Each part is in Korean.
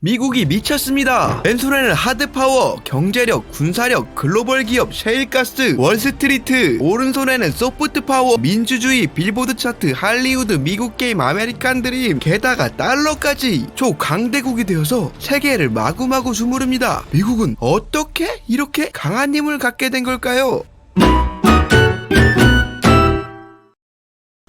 미국이 미쳤습니다. 맨손에는 하드파워, 경제력, 군사력, 글로벌 기업, 셰일가스, 월스트리트, 오른손에는 소프트파워, 민주주의, 빌보드 차트, 할리우드, 미국 게임, 아메리칸 드림, 게다가 달러까지 초강대국이 되어서 세계를 마구마구 주무릅니다. 미국은 어떻게 이렇게 강한 힘을 갖게 된 걸까요?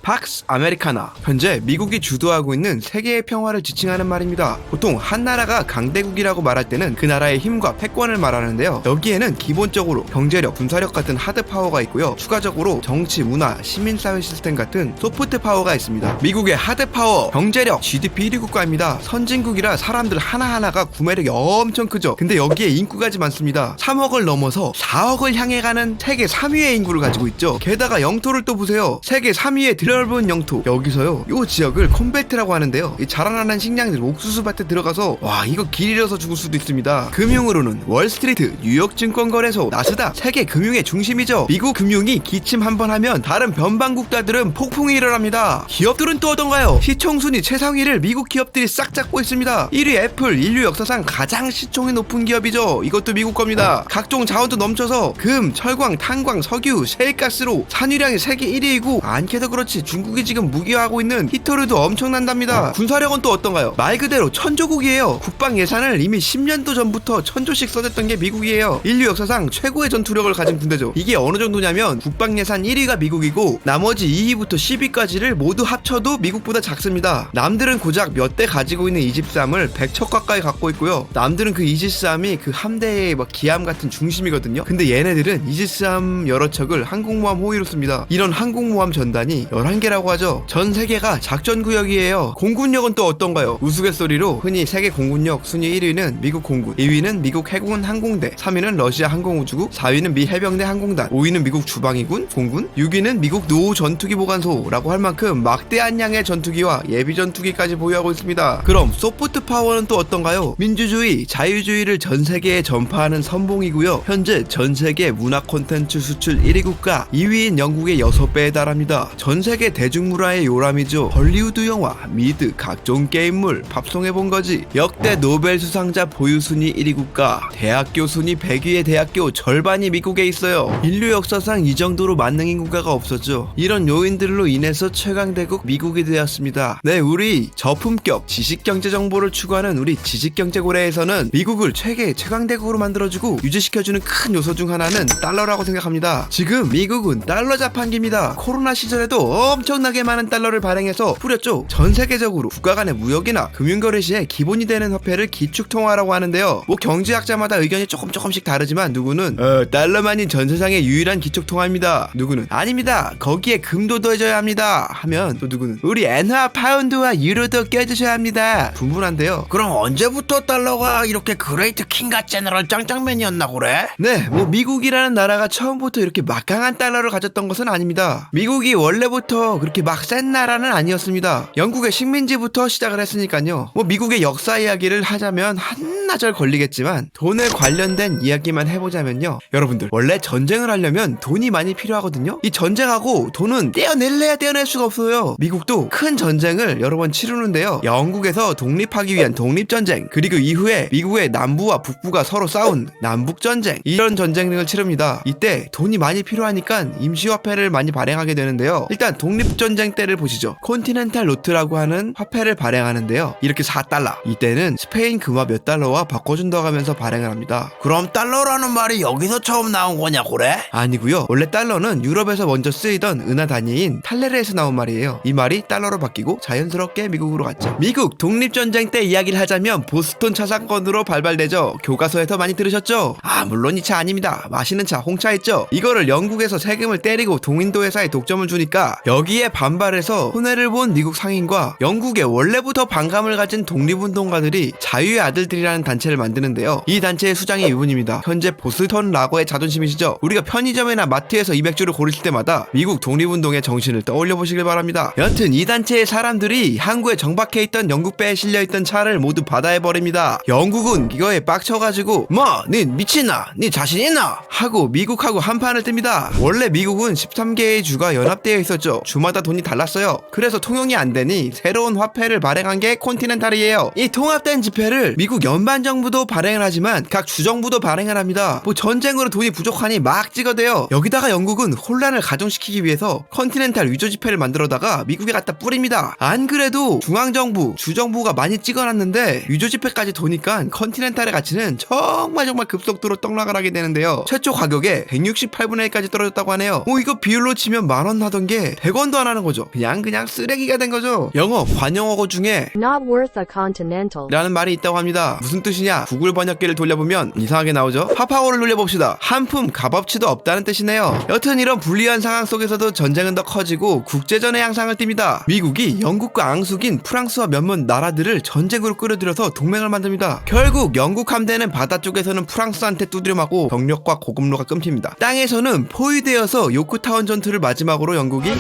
팍스 아메리카나. 현재 미국이 주도하고 있는 세계의 평화를 지칭하는 말입니다. 보통 한 나라가 강대국이라고 말할 때는 그 나라의 힘과 패권을 말하는데요. 여기에는 기본적으로 경제력, 군사력 같은 하드 파워가 있고요. 추가적으로 정치, 문화, 시민사회 시스템 같은 소프트 파워가 있습니다. 미국의 하드 파워, 경제력, GDP 1위 국가입니다. 선진국이라 사람들 하나하나가 구매력이 엄청 크죠. 근데 여기에 인구가 많습니다. 3억을 넘어서 4억을 향해 가는 세계 3위의 인구를 가지고 있죠. 게다가 영토를 또 보세요. 세계 3위의 넓은 영토. 여기서요, 요 지역을 콤벨트라고 하는데요. 이 자라나는 식량들 옥수수밭에 들어가서 와, 이거 길 잃어서 죽을 수도 있습니다. 금융으로는 월스트리트, 뉴욕 증권거래소, 나스닥, 세계 금융의 중심이죠. 미국 금융이 기침 한번 하면 다른 변방 국가들은 폭풍이 일어납니다. 기업들은 또 어떤가요? 시총순위 최상위를 미국 기업들이 싹 잡고 있습니다. 1위 애플, 인류 역사상 가장 시총이 높은 기업이죠. 이것도 미국 겁니다. 각종 자원도 넘쳐서 금, 철광, 탄광, 석유, 셰일가스로 산유량이 세계 1위이고 많게도 그렇지 중국이 지금 무기화하고 있는 히토류도 엄청난답니다. 군사력은 또 어떤가요? 말 그대로 천조국이에요. 국방 예산을 이미 10년도 전부터 1000조씩 써댔던 게 미국이에요. 인류 역사상 최고의 전투력을 가진 군대죠. 이게 어느 정도냐면 국방 예산 1위가 미국이고 나머지 2위부터 10위까지를 모두 합쳐도 미국보다 작습니다. 남들은 고작 몇 대 가지고 있는 이집스함을 100척 가까이 갖고 있고요. 남들은 그 이집스함이 그 함대의 막 기함 같은 중심이거든요. 근데 얘네들은 이집스함 여러 척을 항공모함 호위로 씁니다. 이런 항공모함 전단이 11개라고 하죠. 전 세계가 작전구역이에요. 공군력은 또 어떤가요? 우스갯소리로 흔히 세계 공군력 순위 1위는 미국 공군, 2위는 미국 해군 항공대, 3위는 러시아 항공우주국, 4위는 미 해병대 항공단, 5위는 미국 주방위군 공군, 6위는 미국 노후 전투기 보관소라고 할 만큼 막대한 양의 전투기와 예비 전투기까지 보유하고 있습니다. 그럼 소프트 파워는 또 어떤가요? 민주주의, 자유주의를 전 세계에 전파하는 선봉이고요. 현재 전 세계 문화 콘텐츠 수출 1위 국가, 2위인 영국의 6배에 달합니다. 전 세계 대중문화의 요람이죠. 헐리우드 영화, 미드, 각종 게임물, 팝송해본 거지. 역대 노벨 수상자 보유 순위 1위 국가, 대학교 순위 100위의 대학교 절반이 미국에 있어요. 인류 역사상 이 정도로 만능인 국가가 없었죠. 이런 요인들로 인해서 최강대국 미국이 되었습니다. 네, 우리 저품격 지식경제 정보를 추구하는 우리 지식경제고래에서는 미국을 최강대국으로 만들어주고 유지시켜주는 큰 요소 중 하나는 달러라고 생각합니다. 지금 미국은 달러 자판기입니다. 코로나 시절에도 엄청나게 많은 달러를 발행해서 뿌렸죠. 전 세계적으로 국가 간의 무역이나 금융거래 시에 기본이 되는 화폐를 기축통화라고 하는데요. 뭐 경제학자마다 의견이 조금씩 다르지만 누구는 달러만이 전 세상의 유일한 기축통화입니다. 누구는 아닙니다. 거기에 금도 더해져야 합니다. 하면 또 누구는 우리 엔화, 파운드와 유로도 껴주셔야 합니다. 분분한데요. 그럼 언제부터 달러가 이렇게 그레이트 킹과 제너럴 짱짱맨이었나 그래? 네, 뭐 미국이라는 나라가 처음부터 이렇게 막강한 달러를 가졌던 것은 아닙니다. 미국이 원래부터 그렇게 막 센 나라는 아니었습니다. 영국의 식민지부터 시작을 했으니까요. 뭐 미국의 역사 이야기를 하자면 한나절 걸리겠지만 돈에 관련된 이야기만 해보자면요. 여러분들, 원래 전쟁을 하려면 돈이 많이 필요하거든요. 이 전쟁하고 돈은 떼어낼래야 떼어낼 수가 없어요. 미국도 큰 전쟁을 여러 번 치르는데요. 영국에서 독립하기 위한 독립전쟁, 그리고 이후에 미국의 남부와 북부가 서로 싸운 남북전쟁, 이런 전쟁 등을 치릅니다. 이때 돈이 많이 필요하니까 임시화폐를 많이 발행하게 되는데요. 일단 독립전쟁 때를 보시죠. 콘티넨탈 노트라고 하는 화폐를 발행하는데요. 이렇게 4달러, 이때는 스페인 금화 몇 달러와 바꿔준다고 하면서 발행을 합니다. 그럼 달러라는 말이 여기서 처음 나온 거냐 그래? 아니고요. 원래 달러는 유럽에서 먼저 쓰이던 은하 단위인 탈레르에서 나온 말이에요. 이 말이 달러로 바뀌고 자연스럽게 미국으로 갔죠. 미국 독립전쟁 때 이야기를 하자면 보스턴 차 사건으로 발발되죠. 교과서에서 많이 들으셨죠? 물론 이 차 아닙니다. 마시는 차, 홍차 있죠? 이거를 영국에서 세금을 때리고 동인도 회사에 독점을 주니까 여기에 반발해서 손해를 본 미국 상인과 영국의 원래부터 반감을 가진 독립운동가들이 자유의 아들들이라는 단체를 만드는데요. 이 단체의 수장이 이분입니다. 현재 보스턴 라거의 자존심이시죠. 우리가 편의점이나 마트에서 이 맥주를 고르실 때마다 미국 독립운동의 정신을 떠올려 보시길 바랍니다. 여튼 이 단체의 사람들이 항구에 정박해 있던 영국 배에 실려있던 차를 모두 바다에 버립니다. 영국은 이거에 빡쳐가지고 니 미친나? 니 자신 있나? 하고 미국하고 한판을 뜹니다. 원래 미국은 13개의 주가 연합되어 있었죠. 주마다 돈이 달랐어요. 그래서 통용이 안 되니 새로운 화폐를 발행한 게 콘티넨탈이에요. 이 통합된 지폐를 미국 연방정부도 발행을 하지만 각 주정부도 발행을 합니다. 뭐 전쟁으로 돈이 부족하니 막 찍어대요. 여기다가 영국은 혼란을 가중시키기 위해서 컨티넨탈 위조 지폐를 만들어다가 미국에 갖다 뿌립니다. 안 그래도 중앙정부, 주정부가 많이 찍어놨는데 위조 지폐까지 도니까 컨티넨탈의 가치는 정말 급속도로 떡락을 하게 되는데요. 최초 가격에 168분의 1까지 떨어졌다고 하네요. 이거 비율로 치면 만원 하던 게 100원도 안 하는 거죠. 그냥 쓰레기가 된 거죠. 영어 관용어고 중에 Not worth a continental. 라는 말이 있다고 합니다. 무슨 뜻이냐? 구글 번역기를 돌려보면 이상하게 나오죠. 파파고를 돌려봅시다. 한품 값어치도 없다는 뜻이네요. 여튼 이런 불리한 상황 속에서도 전쟁은 더 커지고 국제전의 양상을 띱니다. 미국이 영국과 앙숙인 프랑스와 몇몇 나라들을 전쟁으로 끌어들여서 동맹을 만듭니다. 결국 영국 함대는 바다 쪽에서는 프랑스한테 두드려 맞고 병력과 고급로가 끊깁니다. 땅에서는 포위되어서 요크타운 전투를 마지막으로 영국이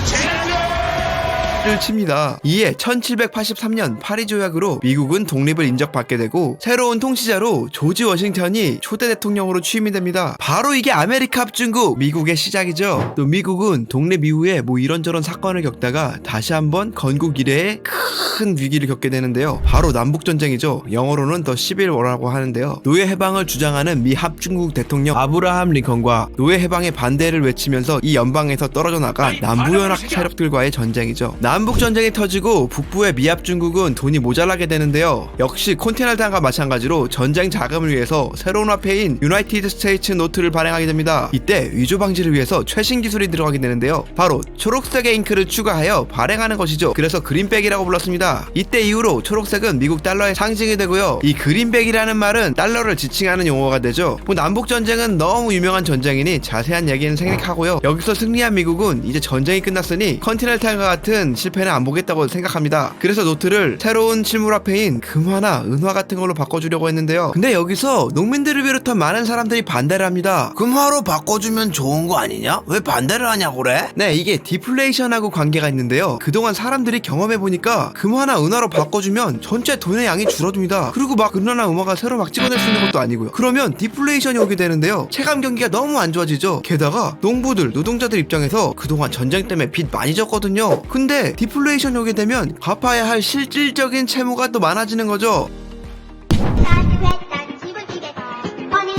를 칩니다. 이에 1783년 파리 조약으로 미국은 독립을 인정받게 되고 새로운 통치자로 조지 워싱턴이 초대 대통령으로 취임이 됩니다. 바로 이게 아메리카 합중국 미국의 시작이죠. 또 미국은 독립 이후에 이런저런 사건을 겪다가 다시 한번 건국 이래의 큰 위기를 겪게 되는데요. 바로 남북전쟁이죠. 영어로는 더 11월이라고 하는데요. 노예 해방을 주장하는 미 합중국 대통령 아브라함 링컨과 노예 해방의 반대를 외치면서 이 연방에서 떨어져 나간 남부연합 세력들과의 전쟁이죠. 남북전쟁이 터지고 북부의 미합중국은 돈이 모자라게 되는데요. 역시 콘티넨탈과 마찬가지로 전쟁 자금을 위해서 새로운 화폐인 유나이티드 스테이츠 노트를 발행하게 됩니다. 이때 위조 방지를 위해서 최신 기술이 들어가게 되는데요. 바로 초록색의 잉크를 추가하여 발행하는 것이죠. 그래서 그린백이라고 불렀습니다. 이때 이후로 초록색은 미국 달러의 상징이 되고요. 이 그린백이라는 말은 달러를 지칭하는 용어가 되죠. 남북전쟁은 너무 유명한 전쟁이니 자세한 얘기는 생략하고요. 여기서 승리한 미국은 이제 전쟁이 끝났으니 컨티넨탈과 같은 실패는 안 보겠다고 생각합니다. 그래서 노트를 새로운 실물화폐인 금화나 은화 같은 걸로 바꿔주려고 했는데요. 근데 여기서 농민들을 비롯한 많은 사람들이 반대를 합니다. 금화로 바꿔주면 좋은 거 아니냐? 왜 반대를 하냐고 그래? 네, 이게 디플레이션하고 관계가 있는데요. 그동안 사람들이 경험해보니까 금화나 은화로 바꿔주면 전체 돈의 양이 줄어듭니다. 그리고 은화나 은화가 새로 찍어낼 수 있는 것도 아니고요. 그러면 디플레이션이 오게 되는데요. 체감 경기가 너무 안 좋아지죠. 게다가 농부들, 노동자들 입장에서 그동안 전쟁 때문에 빚 많이 졌거든요. 근데 디플레이션이 오게 되면 갚아야 할 실질적인 채무가 또 많아지는 거죠.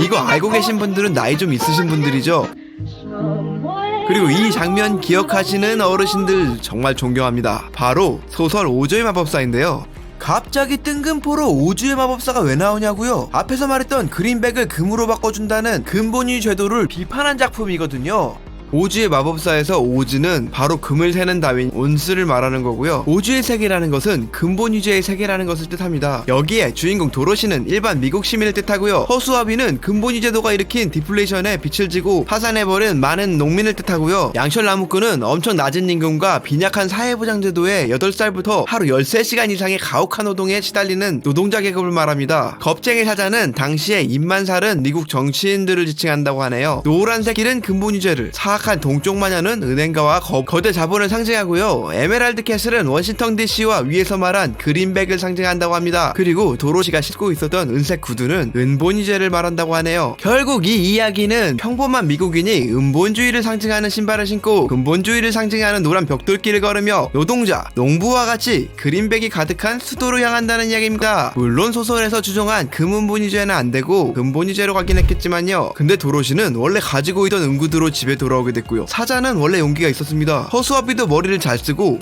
이거 알고 계신 분들은 나이 좀 있으신 분들이죠. 그리고 이 장면 기억하시는 어르신들 정말 존경합니다. 바로 소설 오즈의 마법사인데요. 갑자기 뜬금포로 오즈의 마법사가 왜 나오냐고요? 앞에서 말했던 그린백을 금으로 바꿔준다는 근본주의 제도를 비판한 작품이거든요. 오즈의 마법사에서 오즈는 바로 금을 세는 다윈 온스를 말하는 거고요. 오즈의 세계라는 것은 근본 유제의 세계라는 것을 뜻합니다. 여기에 주인공 도로시는 일반 미국 시민을 뜻하고요. 허수아비는 근본 유제도가 일으킨 디플레이션에 빛을 지고 파산해버린 많은 농민을 뜻하고요. 양철 나무꾼은 엄청 낮은 임금과 빈약한 사회보장제도에 8살부터 하루 13시간 이상의 가혹한 노동에 시달리는 노동자 계급을 말합니다. 겁쟁이 사자는 당시에 입만 살은 미국 정치인들을 지칭한다고 하네요. 노란색 길은 근본 유제를, 사악한 동쪽 마녀는 은행가와 거대 자본을 상징하고요. 에메랄드 캐슬은 워싱턴 DC와 위에서 말한 그린백을 상징한다고 합니다. 그리고 도로시가 신고 있었던 은색 구두는 은본주의를 말한다고 하네요. 결국 이 이야기는 평범한 미국인이 은본주의를 상징하는 신발을 신고 근본주의를 상징하는 노란 벽돌길을 걸으며 노동자, 농부와 같이 그린백이 가득한 수도로 향한다는 이야기입니다. 물론 소설에서 주장한 금은본주의는 안 되고 근본주의로 가긴 했겠지만요. 근데 도로시는 원래 가지고 있던 은구두로 집에 돌아오게 됐고요. 사자는 원래 용기가 있었습니다. 허수아비도 머리를 잘 쓰고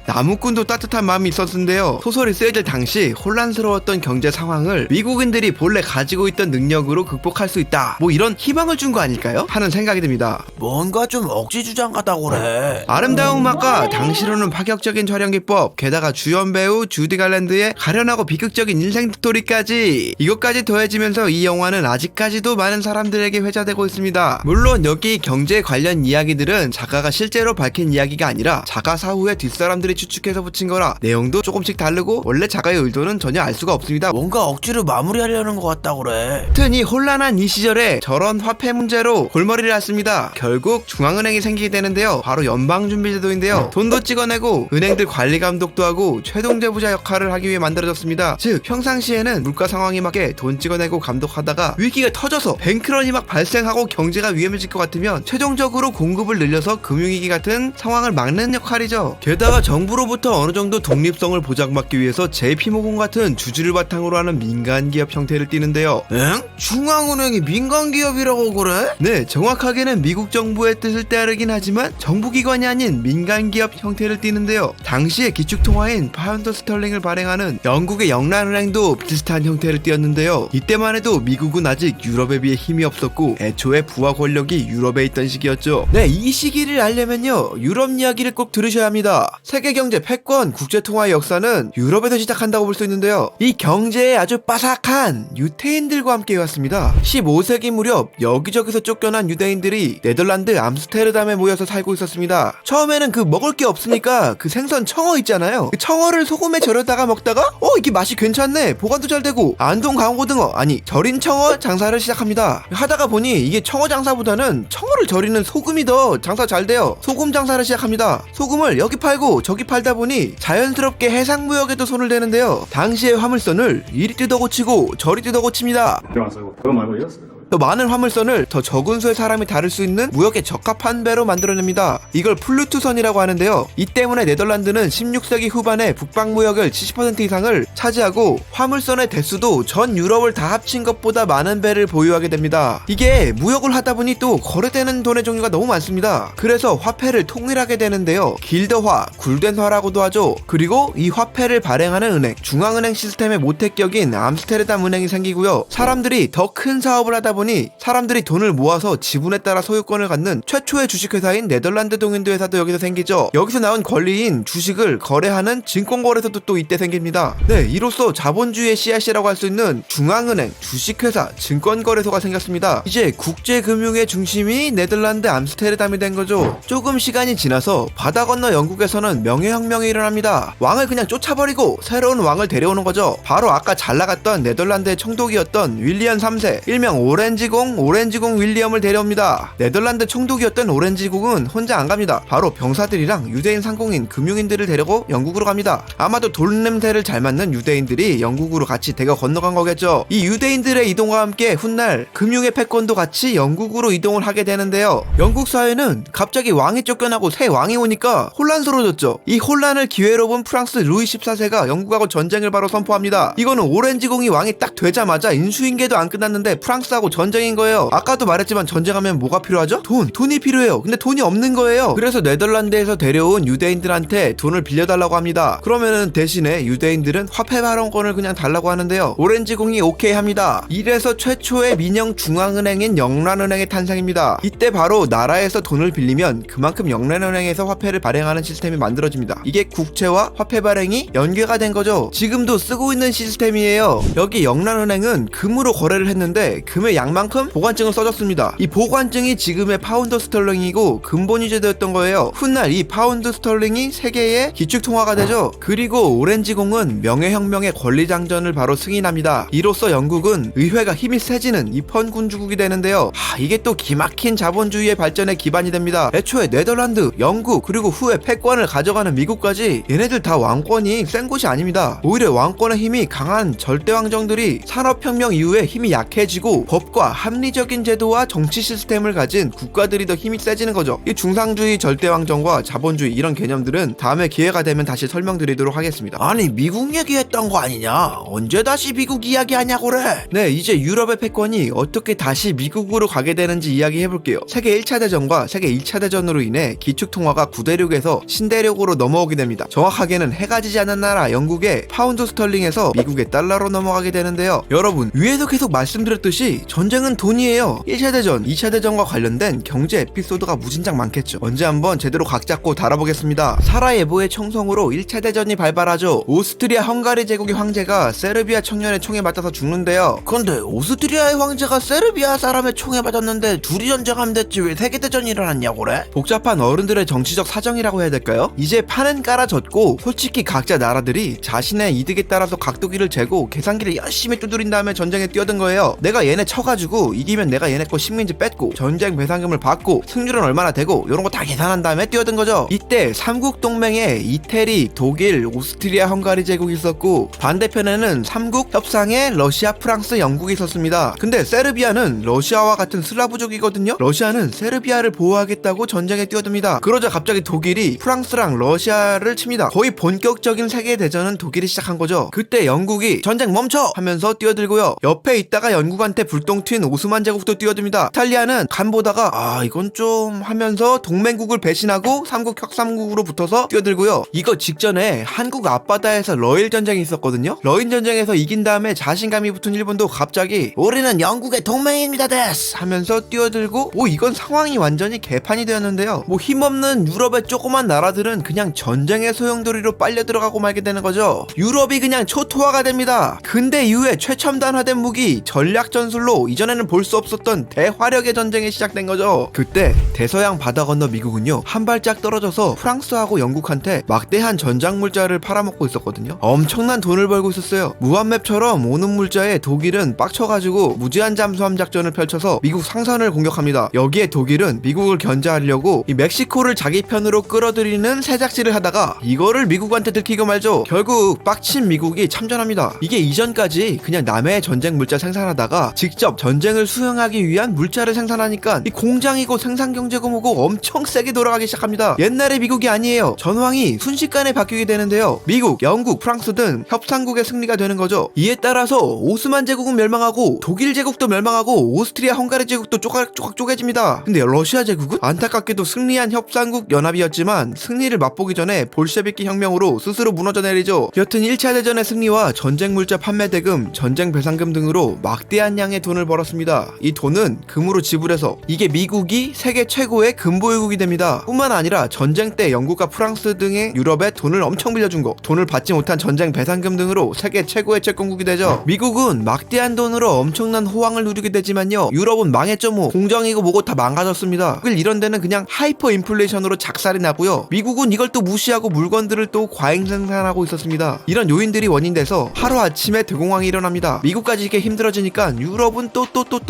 나무꾼도 따뜻한 마음이 있었는데요. 소설이 쓰여질 당시 혼란스러웠던 경제 상황을 미국인들이 본래 가지고 있던 능력으로 극복할 수 있다, 이런 희망을 준 거 아닐까요? 하는 생각이 듭니다. 뭔가 좀 억지 주장 같다고 그래. 아름다운 음악과 당시로는 파격적인 촬영 기법, 게다가 주연 배우 주디 갈랜드의 가련하고 비극적인 인생 스토리까지, 이것까지 더해지면서 이 영화는 아직까지도 많은 사람들에게 회자되고 있습니다. 물론 여기 경제 관련 이야기들은 작가가 실제로 밝힌 이야기가 아니라 작가 사후에 뒷사람들이 추측해서 붙인 거라 내용도 조금씩 다르고 원래 작가의 의도는 전혀 알 수가 없습니다. 뭔가 억지로 마무리하려는 것 같다 그래. 하여튼 이 혼란한 이 시절에 저런 화폐 문제로 골머리를 앓습니다. 결국 중앙은행이 생기게 되는데요. 바로 연방준비제도인데요. 돈도 찍어내고 은행들 관리 감독도 하고 최동제부자 역할을 하기 위해 만들어졌습니다. 즉 평상시에는 물가 상황에 맞게 돈 찍어내고 감독하다가 위기가 터져서 뱅크런이 막 발생하고 경제가 위험해질 것 같으면 최종적으로 공급을 늘려서 금융위기 같은 상황을 막는 역할이죠. 게다가 정부로부터 어느 정도 독립성을 보장받기 위해서 JP모건 같은 주주를 바탕으로 하는 민간기업 형태를 띠는데요. 응? 중앙은행이 민간기업이라고 그래? 네, 정확하게는 미국 정부의 뜻을 따르긴 하지만 정부기관이 아닌 민간기업 형태를 띠는데요. 당시의 기축통화인 파운드 스털링을 발행하는 영국의 영란은행도 비슷한 형태를 띠었는데요. 이때만 해도 미국은 아직 유럽에 비해 힘이 없었고 애초에 부하 권력이 유럽에 있던 시기였죠. 네, 이 시기를 알려면요 유럽 이야기를 꼭 들으셔야 합니다. 세계경제 패권 국제통화의 역사는 유럽에서 시작한다고 볼 수 있는데요. 이 경제에 아주 빠삭한 유태인들과 함께 왔습니다. 15세기 무렵 여기저기서 쫓겨난 유대인들이 네덜란드 암스테르담에 모여서 살고 있었습니다. 처음에는 그 먹을 게 없으니까 그 생선 청어 있잖아요. 그 청어를 소금에 절여다가 먹다가 이게 맛이 괜찮네, 보관도 잘 되고 안동 강고등어 아니 절인 청어 장사를 시작합니다. 하다가 보니 이게 청어 장사보다는 청어를 절이는 소금이 더 장사 잘 돼요. 소금 장사를 시작합니다. 소금을 여기 팔고 저기 팔다 보니 자연스럽게 해상무역에도 손을 대는데요. 당시의 화물선을 이리 뜯어 고치고 저리 뜯어 고칩니다. 들어가서 그거 말고 이었어요. 더 많은 화물선을 더 적은 수의 사람이 다룰 수 있는 무역에 적합한 배로 만들어냅니다. 이걸 플루투선이라고 하는데요. 이 때문에 네덜란드는 16세기 후반에 북방 무역을 70% 이상을 차지하고 화물선의 대수도 전 유럽을 다 합친 것보다 많은 배를 보유하게 됩니다. 이게 무역을 하다 보니 또 거래되는 돈의 종류가 너무 많습니다. 그래서 화폐를 통일하게 되는데요. 길드화, 굴덴화라고도 하죠. 그리고 이 화폐를 발행하는 은행, 중앙은행 시스템의 모태격인 암스테르담 은행이 생기고요. 사람들이 더 큰 사업을 하다 보니 사람들이 돈을 모아서 지분에 따라 소유권을 갖는 최초의 주식회사인 네덜란드 동인도 회사도 여기서 생기죠. 여기서 나온 권리인 주식을 거래하는 증권거래소도 또 이때 생깁니다. 네, 이로써 자본주의의 씨앗이라고 할 수 있는 중앙은행, 주식회사, 증권거래소가 생겼습니다. 이제 국제금융의 중심이 네덜란드 암스테르담이 된 거죠. 조금 시간이 지나서 바다 건너 영국에서는 명예혁명이 일어납니다. 왕을 그냥 쫓아버리고 새로운 왕을 데려오는 거죠. 바로 아까 잘 나갔던 네덜란드의 총독이었던 윌리엄 3세, 일명 오렌지공 윌리엄을 데려옵니다. 네덜란드 총독이었던 오렌지공은 혼자 안 갑니다. 바로 병사들이랑 유대인 상공인 금융인들을 데리고 영국으로 갑니다. 아마도 돈 냄새를 잘 맡는 유대인들이 영국으로 같이 대거 건너간 거겠죠. 이 유대인들의 이동과 함께 훗날 금융의 패권도 같이 영국으로 이동을 하게 되는데요. 영국 사회는 갑자기 왕이 쫓겨나고 새 왕이 오니까 혼란스러워졌죠. 이 혼란을 기회로 본 프랑스 루이 14세가 영국하고 전쟁을 바로 선포합니다. 이거는 오렌지공이 왕이 딱 되자마자 인수인계도 안 끝났는데 프랑스하고 전쟁인 거예요. 아까도 말했지만 전쟁하면 뭐가 필요하죠? 돈이 필요해요. 근데 돈이 없는 거예요. 그래서 네덜란드에서 데려온 유대인들한테 돈을 빌려달라고 합니다. 그러면은 대신에 유대인들은 화폐 발행권을 그냥 달라고 하는데요. 오렌지공이 오케이 합니다. 이래서 최초의 민영 중앙은행인 영란은행의 탄생입니다. 이때 바로 나라에서 돈을 빌리면 그만큼 영란은행에서 화폐를 발행하는 시스템이 만들어집니다. 이게 국채와 화폐 발행이 연계가 된 거죠. 지금도 쓰고 있는 시스템이에요. 여기 영란은행은 금으로 거래를 했는데 금의 양만큼 보관증을 써줬습니다. 이 보관증이 지금의 파운드 스털링이고 근본 유제되었던 거예요. 훗날 이 파운드 스털링이 세계의 기축통화가 되죠. 그리고 오렌지공은 명예혁명의 권리장전을 바로 승인합니다. 이로써 영국은 의회가 힘이 세지는 입헌군주국이 되는데요. 이게 또 기막힌 자본주의의 발전의 기반이 됩니다. 애초에 네덜란드, 영국, 그리고 후에 패권을 가져가는 미국까지 얘네들 다 왕권이 센 곳이 아닙니다. 오히려 왕권의 힘이 강한 절대왕정들이 산업혁명 이후에 힘이 약해지고 법과 합리적인 제도와 정치 시스템을 가진 국가들이 더 힘이 세지는 거죠. 이 중상주의, 절대왕정과 자본주의 이런 개념들은 다음에 기회가 되면 다시 설명드리도록 하겠습니다. 아니 미국 얘기했던 거 아니냐? 언제 다시 미국 이야기하냐고 그래? 네, 이제 유럽의 패권이 어떻게 다시 미국으로 가게 되는지 이야기해볼게요. 세계 1차 대전과 세계 2차 대전으로 인해 기축통화가 구대륙에서 신대륙으로 넘어오게 됩니다. 정확하게는 해가 지지 않는 나라 영국의 파운드 스털링에서 미국의 달러로 넘어가게 되는데요. 여러분, 위에서 계속 말씀드렸듯이 전쟁은 돈이에요. 1차 대전, 2차 대전과 관련된 경제 에피소드가 무진장 많겠죠. 언제 한번 제대로 각 잡고 다뤄보겠습니다. 사라예보의 총성으로 1차 대전이 발발하죠. 오스트리아 헝가리 제국의 황제가 세르비아 청년의 총에 맞아서 죽는데요. 근데 오스트리아의 황제가 세르비아 사람의 총에 맞았는데 둘이 전쟁하면 됐지 왜 세계대전이 일어났냐고 그래? 복잡한 어른들의 정치적 사정이라고 해야 될까요? 이제 판은 깔아졌고 솔직히 각자 나라들이 자신의 이득에 따라서 각도기를 재고 계산기를 열심히 두드린 다음에 전쟁에 뛰어든 거예요. 내가 얘네 쳐가지고 이기면 내가 얘네 거 식민지 뺏고 전쟁 배상금을 받고 승률은 얼마나 되고 이런 거 다 계산한 다음에 뛰어든 거죠. 이때 삼국 동맹에 이태리, 독일, 오스트리아, 헝가리 제국이 있었고 반대편에는 삼국 협상에 러시아, 프랑스, 영국이 있었습니다. 근데 세르비아는 러시아와 같은 슬라브족이거든요. 러시아는 세르비아를 보호하겠다고 전쟁에 뛰어듭니다. 그러자 갑자기 독일이 프랑스랑 러시아를 칩니다. 거의 본격적인 세계대전은 독일이 시작한 거죠. 그때 영국이 전쟁 멈춰! 하면서 뛰어들고요. 옆에 있다가 영국한테 불똥 튄 오스만 제국도 뛰어듭니다. 이탈리아는 간 보다가 이건 좀 하면서 동맹국을 배신하고 삼국 혁삼국으로 붙어서 뛰어들고요. 이거 직전에 한국 앞바다에서 러일 전쟁이 있었거든요. 러일 전쟁에서 이긴 다음에 자신감이 붙은 일본도 갑자기 우리는 영국의 동맹입니다 데스 하면서 뛰어들고 이건 상황이 완전히 개판이 되었는데요. 힘없는 유럽의 조그만 나라들은 그냥 전쟁의 소용돌이로 빨려 들어가고 말게 되는 거죠. 유럽이 그냥 초토화가 됩니다. 근대 이후에 최첨단화된 무기 전략 전술로 이전에는 볼 수 없었던 대화력의 전쟁이 시작된 거죠. 그때 대서양 바다 건너 미국은요 한 발짝 떨어져서 프랑스하고 영국한테 막대한 전장 물자를 팔아먹고 있었거든요. 엄청난 돈을 벌고 있었어요. 무한맵처럼 오는 물자에 독일은 빡쳐가지고 무제한 잠수함 작전을 펼쳐서 미국 상선을 공격합니다. 여기에 독일은 미국을 견제하려고 이 멕시코를 자기 편으로 끌어들이는 새작질을 하다가 이거를 미국한테 들키고 말죠. 결국 빡친 미국이 참전합니다. 이게 이전까지 그냥 남해의 전쟁 물자 생산하다가 직접 전쟁을 수행하기 위한 물자를 생산하니까 이 공장이고 생산경제고 뭐고 엄청 세게 돌아가기 시작합니다. 옛날의 미국이 아니에요. 전황이 순식간에 바뀌게 되는데요. 미국, 영국, 프랑스 등 협상국의 승리가 되는 거죠. 이에 따라서 오스만 제국은 멸망하고 독일 제국도 멸망하고 오스트리아 헝가리 제국도 쪼각쪼각 쪼개집니다. 근데 러시아 제국은 안타깝게도 승리한 협상국 연합이었지만 승리를 맛보기 전에 볼셰비키 혁명으로 스스로 무너져 내리죠. 여튼 1차 대전의 승리와 전쟁 물자 판매 대금, 전쟁 배상금 등으로 막대한 양의 돈을 벌었습니다. 이 돈은 금으로 지불해서 이게 미국이 세계 최고의 금보유국이 됩니다. 뿐만 아니라 전쟁 때 영국과 프랑스 등의 유럽에 돈을 엄청 빌려준 거, 돈을 받지 못한 전쟁 배상금 등으로 세계 최고의 채권국이 되죠. 미국은 막대한 돈으로 엄청난 호황을 누리게 되지만요, 유럽은 망했죠. 공장이고 뭐고 다 망가졌습니다. 이런 데는 그냥 하이퍼 인플레이션으로 작살이 나고요. 미국은 이걸 또 무시하고 물건들을 또 과잉 생산하고 있었습니다. 이런 요인들이 원인돼서 하루아침에 대공황이 일어납니다. 미국까지 이렇게 힘들어지니까 유럽은 또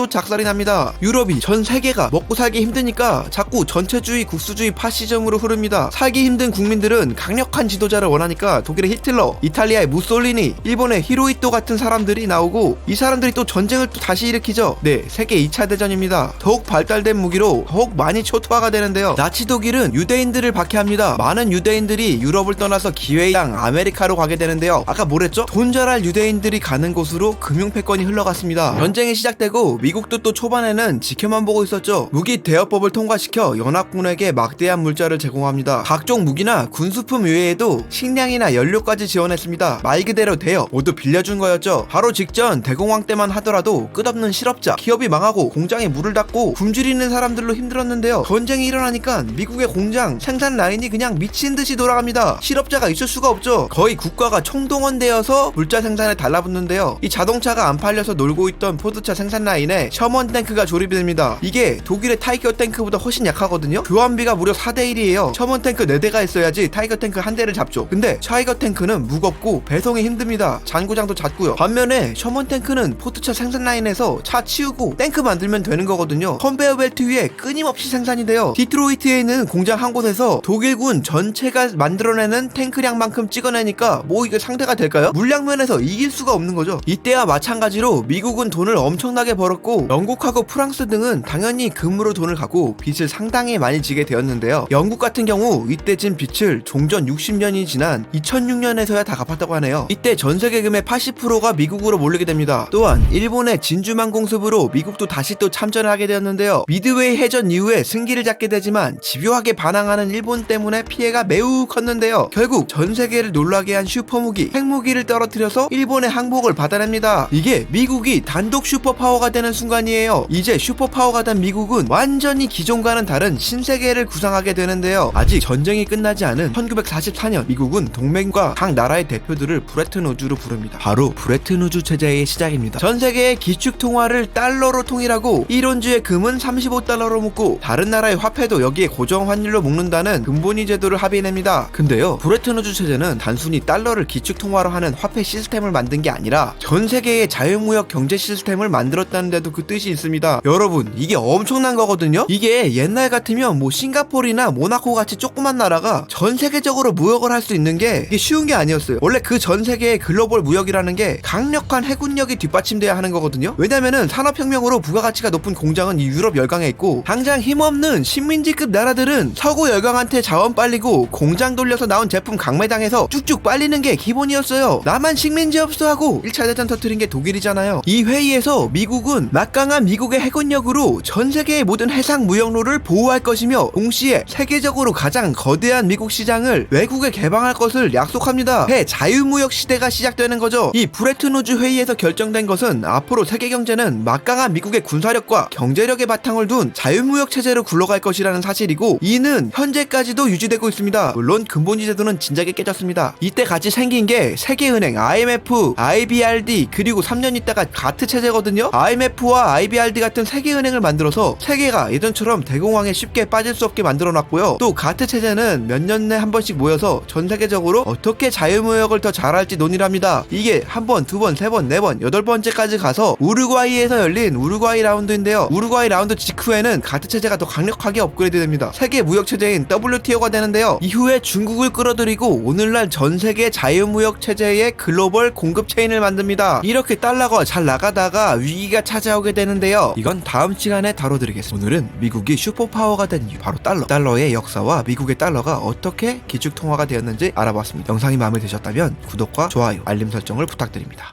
작살이 납니다. 유럽이 전 세계가 먹고 살기 힘드니까 자꾸 전체주의, 국수주의 파시즘으로 흐릅니다. 살기 힘든 국민들은 강력한 지도자를 원하니까 독일의 히틀러, 이탈리아의 무솔리니, 일본의 히로히토 같은 사람들이 나오고 이 사람들이 또 전쟁을 또 다시 일으키죠. 네, 세계 2차 대전입니다. 더욱 발달된 무기로 더욱 많이 초토화가 되는데요. 나치 독일은 유대인들을 박해합니다. 많은 유대인들이 유럽을 떠나서 기회의 땅 아메리카로 가게 되는데요. 아까 뭐랬죠? 돈 잘할 유대인들이 가는 곳으로 금융 패권이 흘러갔습니다. 전쟁이 시작되고 미국도 또 초반에는 지켜만 보고 있었죠. 무기 대여법을 통과시켜 연합군에게 막대한 물자를 제공합니다. 각종 무기나 군수품 외에도 식량이나 연료까지 지원했습니다. 말 그대로 대여, 모두 빌려준 거였죠. 바로 직전 대공황 때만 하더라도 끝없는 실업자, 기업이 망하고 공장에 물을 닫고 굶주리는 사람들로 힘들었는데요. 전쟁이 일어나니까 미국의 공장 생산 라인이 그냥 미친 듯이 돌아갑니다. 실업자가 있을 수가 없죠. 거의 국가가 총동원되어서 물자 생산에 달라붙는데요. 이 자동차가 안 팔려서 놀고 있던 포드차 생산 라인에 셔먼 탱크가 조립이 됩니다. 이게 독일의 타이거 탱크보다 훨씬 약하거든요. 교환비가 무려 4대1이에요. 셔먼 탱크 4대가 있어야지 타이거 탱크 1대를 잡죠. 근데 타이거 탱크는 무겁고 배송이 힘듭니다. 잔고장도 잦고요. 반면에 셔먼 탱크는 포드차 생산 라인에서 차 치우고 탱크 만들면 되는 거거든요. 컨베이어 벨트 위에 끊임없이 생산이 돼요. 디트로이트에 있는 공장 한 곳에서 독일군 전체가 만들어내는 탱크량만큼 찍어내니까 이게 상대가 될까요? 물량면에서 이길 수가 없는 거죠. 이때와 마찬가지로 미국은 돈을 엄청나게 벌었고 영국하고 프랑스 등은 당연히 금으로 돈을 갖고 빚을 상당히 많이 지게 되었는데요. 영국 같은 경우 이때 진 빚을 종전 60년이 지난 2006년에서야 다 갚았다고 하네요. 이때 전세계금의 80%가 미국으로 몰리게 됩니다. 또한 일본의 진주만 공습으로 미국도 다시 또 참전을 하게 되었는데요. 미드웨이 해전 이후에 승기를 잡게 되지만 집요하게 반항하는 일본 때문에 피해가 매우 컸는데요. 결국 전세계를 놀라게 한 슈퍼무기, 핵무기를 떨어뜨려서 일본의 항복을 받아냅니다. 이게 미국이 단독 슈퍼파워 슈퍼파워가 되는 순간이에요. 이제 슈퍼파워가 된 미국은 완전히 기존과는 다른 신세계를 구상하게 되는데요. 아직 전쟁이 끝나지 않은 1944년 미국은 동맹과 각 나라의 대표들을 브레튼우즈로 부릅니다. 바로 브레튼우즈 체제의 시작입니다. 전 세계의 기축 통화를 달러로 통일하고 1온주의 금은 35달러로 묶고 다른 나라의 화폐도 여기에 고정 환율로 묶는다는 근본위 제도를 합의냅니다. 근데요, 브레튼우즈 체제는 단순히 달러를 기축 통화로 하는 화폐 시스템을 만든 게 아니라 전 세계의 자유무역 경제 시스템을 만들었다는 데도 그 뜻이 있습니다. 여러분, 이게 엄청난 거거든요. 이게 옛날 같으면 뭐 싱가포르나 모나코 같이 조그만 나라가 전 세계적으로 무역을 할 수 있는 게 이게 쉬운 게 아니었어요. 원래 그 전 세계의 글로벌 무역이라는 게 강력한 해군력이 뒷받침돼야 하는 거거든요. 왜냐면은 산업혁명으로 부가가치가 높은 공장은 이 유럽 열강에 있고, 당장 힘없는 식민지급 나라들은 서구 열강한테 자원 빨리고 공장 돌려서 나온 제품 강매당해서 쭉쭉 빨리는 게 기본이었어요. 나만 식민지 없어하고 1차 대전 터뜨린 게 독일이잖아요. 이 회의에서 미국은 막강한 미국의 해군력으로 전 세계의 모든 해상 무역로를 보호할 것이며, 동시에 세계적으로 가장 거대한 미국 시장을 외국에 개방할 것을 약속합니다. 자유무역 시대가 시작되는 거죠. 이 브레튼우즈 회의에서 결정된 것은 앞으로 세계 경제는 막강한 미국의 군사력과 경제력의 바탕을 둔 자유무역 체제로 굴러갈 것이라는 사실이고, 이는 현재까지도 유지되고 있습니다. 물론 근본위 제도는 진작에 깨졌습니다. 이때 같이 생긴 게 세계은행, IMF, IBRD, 그리고 3년 있다가 가트 체제거든요. IMF와 IBRD 같은 세계은행을 만들어서 세계가 예전처럼 대공황에 쉽게 빠질 수 없게 만들어놨고요. 또 가트 체제는 몇 년에 한 번씩 모여서 전 세계적으로 어떻게 자유무역을 더 잘할지 논의를 합니다. 이게 한 번, 두 번, 세 번, 네 번, 8번째까지 가서 우루과이에서 열린 우루과이 라운드인데요. 우루과이 라운드 직후에는 가트 체제가 더 강력하게 업그레이드 됩니다. 세계 무역 체제인 WTO가 되는데요. 이후에 중국을 끌어들이고 오늘날 전 세계 자유무역 체제의 글로벌 공급 체인을 만듭니다. 이렇게 달러가 잘 나가다가 위기가 찾아오게 되는데요. 이건 다음 시간에 다뤄드리겠습니다. 오늘은 미국이 슈퍼파워가 된 이유, 바로 달러의 역사와 미국의 달러가 어떻게 기축통화가 되었는지 알아봤습니다. 영상이 마음에 드셨다면 구독과 좋아요, 알림 설정을 부탁드립니다.